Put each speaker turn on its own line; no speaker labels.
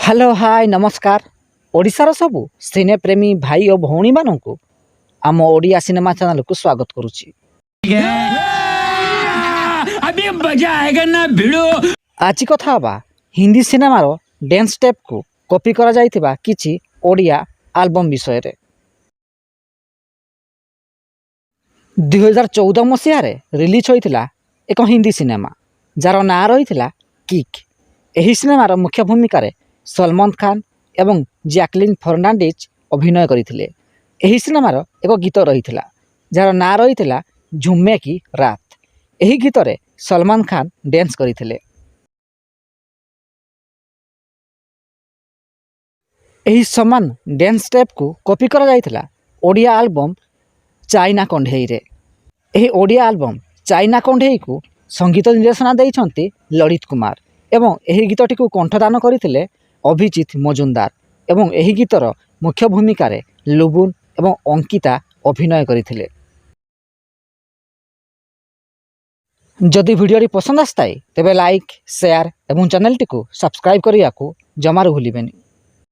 Hello hi नमस्कार। ओडिशार सबु सिने प्रेमी भाई और भौणी मानू आम ओडिया सिनेमा चैनल को स्वागत करुच्ची।
अभी मजा आएगा ना भिड़ो।
आज कथा हवा हिंदी सिनेमार डांस स्टेप को कॉपी करा जाइथिबा किछि ओडिया एल्बम विषय रे। 2014 मसीह रिलीज होइथिला एक हिंदी सिनेमा जार ना रही किक। एही सिनेमार मुख्य भूमिका रे सलमान खान एवं जैकलिन फर्नांडिज अभिनय करथिले। एही सिनेमार एक गीत रही जार ना रही झुमे की रात। एही गीत रे सलमान खान डांस करथिले। एही समान डांस स्टेप को कॉपी करा जाइथिला ओडिया एल्बम चाइना कंढेई रे। एही ओडिया एल्बम चाइना कंढेई को संगीत निर्देशना देइछंती ललित कुमार एवं एही गीतटी को कंठदान करथिले अभिजीत मजुमदार एवं एही गीतर मुख्य भूमिका रे लुबुन एवं अंकिता अभिनय करथिले। जदि भिडियोटी पसंद आसताए तेबे लाइक शेयर एवं चैनल टी को सब्सक्राइब करिया को जमारू भूलिबेनी।